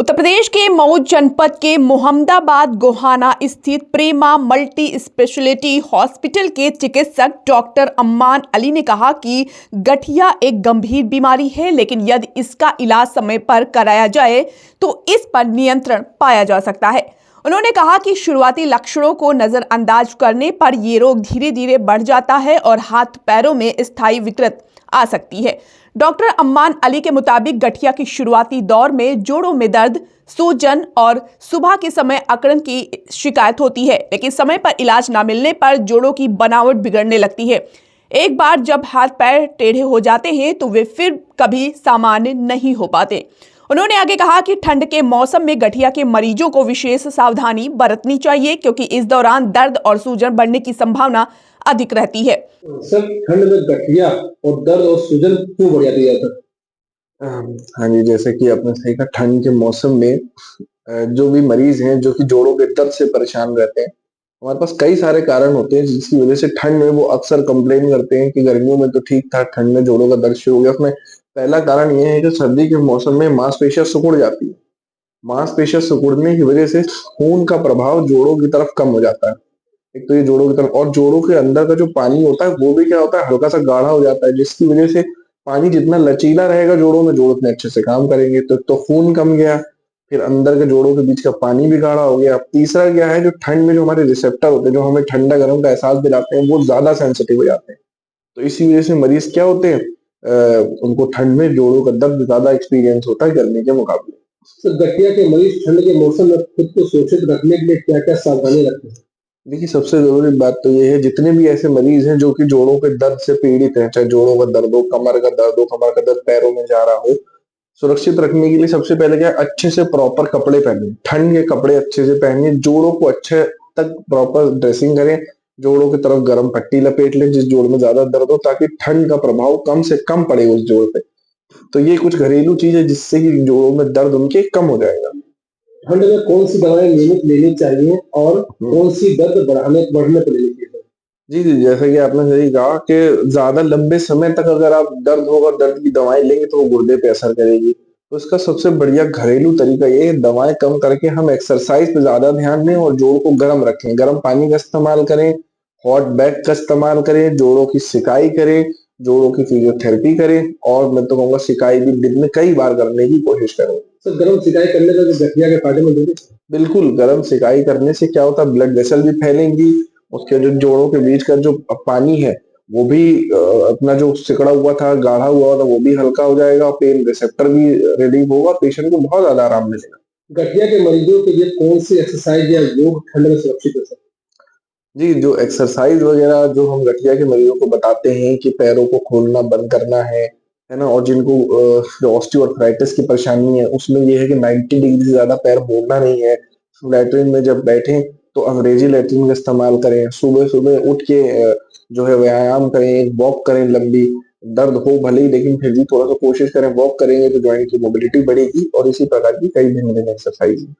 उत्तर प्रदेश के मऊ जनपद के मोहम्मदाबाद गोहाना स्थित प्रेमा मल्टी स्पेशलिटी हॉस्पिटल के चिकित्सक डॉक्टर अम्मान अली ने कहा कि गठिया एक गंभीर बीमारी है, लेकिन यदि इसका इलाज समय पर कराया जाए तो इस पर नियंत्रण पाया जा सकता है। उन्होंने कहा कि शुरुआती लक्षणों को नजरअंदाज करने पर ये रोग धीरे धीरे बढ़ जाता है और हाथ पैरों में स्थायी विकृत आ सकती है। डॉक्टर अम्मान अली के मुताबिक गठिया की शुरुआती दौर में जोड़ों में दर्द, सूजन और सुबह के समय अकड़न की शिकायत होती है, लेकिन समय पर इलाज न मिलने पर जोड़ों की बनावट बिगड़ने लगती है। एक बार जब हाथ पैर टेढ़े हो जाते हैं तो वे फिर कभी सामान्य नहीं हो पाते। उन्होंने आगे कहा कि ठंड के मौसम में गठिया के मरीजों को विशेष सावधानी बरतनी चाहिए, क्योंकि इस दौरान दर्द और सूजन बढ़ने की संभावना अधिक रहती है। सर, ठंड में गठिया और दर्द और सूजन क्यों बढ़ जाती है सर? हाँ जी, जैसे कि आपने सही कहा, ठंड के मौसम में जो भी मरीज हैं जो कि जोड़ों के दर्द से परेशान रहते हैं, हमारे पास कई सारे कारण होते हैं जिसकी वजह से ठंड में वो अक्सर कंप्लेन करते हैं कि गर्मियों में तो ठीक था, ठंड में जोड़ों का दर्द शुरू हो गया। उसमें पहला कारण ये है कि सर्दी के मौसम में मांसपेशियां सिकुड़ जाती है। मांसपेशियां सिकुड़ने की वजह से खून का प्रभाव जोड़ों की तरफ कम हो जाता है। एक तो ये जोड़ों की तरफ, और जोड़ों के अंदर का जो पानी होता है वो भी क्या होता है, हल्का सा गाढ़ा हो जाता है, जिसकी वजह से पानी जितना लचीला रहेगा जोड़ों में, जोड़ उतने अच्छे से काम करेंगे। तो खून कम गया, फिर अंदर के जोड़ों के बीच का पानी भी गाढ़ा हो गया। तीसरा क्या है, जो ठंड में जो हमारे रिसेप्टर होते हैं, जो हमें ठंडा गर्म का एहसास दिलाते हैं, वो ज्यादा सेंसिटिव हो जाते हैं। तो इसी वजह से मरीज क्या होते हैं, उनको ठंड में जोड़ों का दर्द ज्यादा एक्सपीरियंस होता है गर्मी के मुकाबले। सर, गठिया के मरीज ठंड के मौसम में खुद को सुरक्षित रखने के लिए क्या क्या सावधानी रखते हैं? देखिए, सबसे जरूरी बात तो ये है, जितने भी ऐसे मरीज हैं जो कि जोड़ों के दर्द से पीड़ित हैं, चाहे जोड़ों का दर्द हो, कमर का दर्द हो, कमर का दर्द पैरों में जा रहा हो, सुरक्षित रखने के लिए सबसे पहले क्या है, अच्छे से प्रॉपर कपड़े पहने, ठंड के कपड़े अच्छे से पहने, जोड़ों को अच्छे तक प्रॉपर ड्रेसिंग करें, जोड़ों की तरफ गर्म पट्टी लपेट लें जिस जोड़ में ज्यादा दर्द हो, ताकि ठंड का प्रभाव कम से कम पड़े उस जोड़ पे। तो ये कुछ घरेलू चीज है जिससे कि जोड़ों में दर्द उनके कम हो जाएगा। ठंड में कौन सी दवाएं नियमित लेनी चाहिए और कौन सी दर्द बढ़ने पर लेनी चाहिए? जी, जी, जैसा कि आपने सही कहा कि ज़्यादा लंबे समय तक अगर आप दर्द होगा, दर्द की दवाएँ लेंगे तो वो गुर्दे पे असर करेगी। तो इसका सबसे बढ़िया घरेलू तरीका ये है, दवाएँ कम करके हम एक्सरसाइज पे ज़्यादा ध्यान दें और जोड़ को गर्म रखें। गर्म पानी का इस्तेमाल करें, हॉट बैग का इस्तेमाल करें, जोड़ों की सिकाई करें, जोड़ों की फिजियोथेरेपी करें, और मैं तो कहूँगा सिकाई भी दिन में कई बार करने की कोशिश करें। सर, गर्म सिकाई करने से गठिया के फायदेमंद होते हैं? बिल्कुल, गर्म सिकाई करने से क्या होता है, ब्लड वेसल भी फैलेंगी, उसके जो जोड़ों के बीच का जो पानी है वो भी अपना जो सिकड़ा हुआ था, गाढ़ा हुआ था, वो भी हल्का हो जाएगा, पेन रिसेप्टर भी रिलीव होगा, पेशेंट को बहुत ज्यादा आराम मिलेगा। गठिया के मरीजों के लिए कौन सी एक्सरसाइज या योग ठंड में सुरक्षित हो सकता है? जी, जो एक्सरसाइज वगैरह जो हम गठिया के मरीजों को बताते हैं कि पैरों को खोलना बंद करना है ना? और जिनको जो ऑस्टियोआर्थराइटिस की परेशानी है, उसमें ये है कि 90 डिग्री से ज़्यादा पैर मोड़ना नहीं है। लैट्रिन में जब बैठें तो अंग्रेजी लैट्रिन का इस्तेमाल करें। सुबह-सुबह उठ के जो है व्यायाम करें, वॉक करें लंबी। दर्द हो भले ही, लेकिन फिर भी थोड़ा-सा कोशिश करें, वॉक करेंगे तो जॉइंट की मोबिलिटी बढ़ेगी, और इसी प्रकार की कई भिन्न-भिन्न एक्सरसाइज हैं।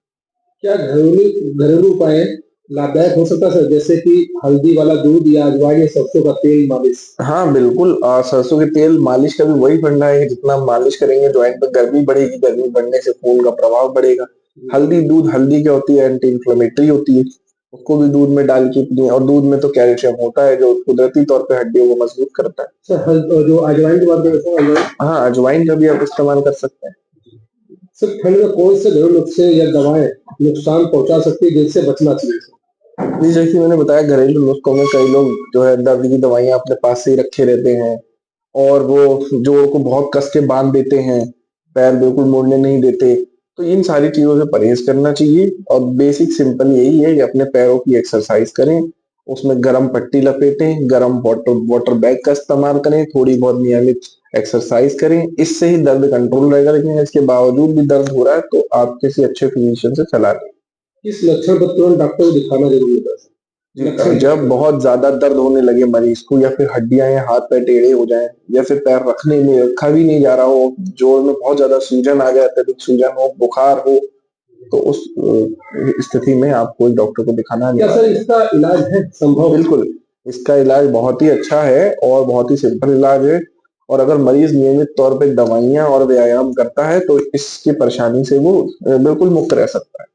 क्या घरेलू उपाय लाभदायक हो सकता है सर, जैसे कि हल्दी वाला दूध या अजवाइन या सरसों का तेल मालिश? हाँ, बिल्कुल, सरसों के तेल मालिश का भी वही फंडा है कि जितना हम मालिश करेंगे जॉइंट पे गर्मी बढ़ेगी, गर्मी बढ़ने से खून का प्रवाह बढ़ेगा। हल्दी क्या होती है, एंटी इन्फ्लेमेटरी होती है, उसको भी दूध में डाल के पिएँ, और दूध में तो कैल्शियम होता है जो कुदरती तौर पे हड्डियों को मजबूत करता है। सर, जो अजवाइन की बात करें, अजवाइन? हाँ, अजवाइन का भी आप इस्तेमाल कर सकते हैं। सर, ठंड में कौन से घरेलू नुस्खे या दवाएं नुकसान पहुंचा सकती है जिनसे बचना चाहिए? जी, जैसे कि मैंने बताया, घरेलू नुस्खों में कई लोग जो है दर्द की दवाइयाँ अपने पास से ही रखे रहते हैं, और वो जोड़ को बहुत कस के बांध देते हैं, पैर बिल्कुल मुड़ने नहीं देते। तो इन सारी चीज़ों से परहेज करना चाहिए, और बेसिक सिंपल यही है कि अपने पैरों की एक्सरसाइज करें, उसमें गर्म पट्टी लपेटें, गर्म वाटर बैग का इस्तेमाल करें, थोड़ी बहुत नियमित एक्सरसाइज करें, इससे ही दर्द कंट्रोल रहेगा। लेकिन इसके बावजूद भी दर्द हो रहा है तो आप किसी अच्छे फिजिशियन से सलाह लें। किस लक्षण पर तुरंत डॉक्टर को दिखाना जरूरी होता है? जब बहुत ज्यादा दर्द होने लगे मरीज को, या फिर हड्डियां या हाथ पैर टेढ़े हो जाएं, या फिर पैर रखा भी नहीं जा रहा हो, जोड़ में बहुत ज्यादा सूजन आ जाए, अत्यधिक सूजन हो, बुखार हो, तो उस स्थिति में आपको एक डॉक्टर को दिखाना है। क्या सर इसका इलाज है संभव? बिल्कुल, इसका इलाज बहुत ही अच्छा है और बहुत ही सिंपल इलाज है, और अगर मरीज नियमित तौर पे दवाइयाँ और व्यायाम करता है तो इसकी परेशानी से वो बिल्कुल मुक्त रह सकता है।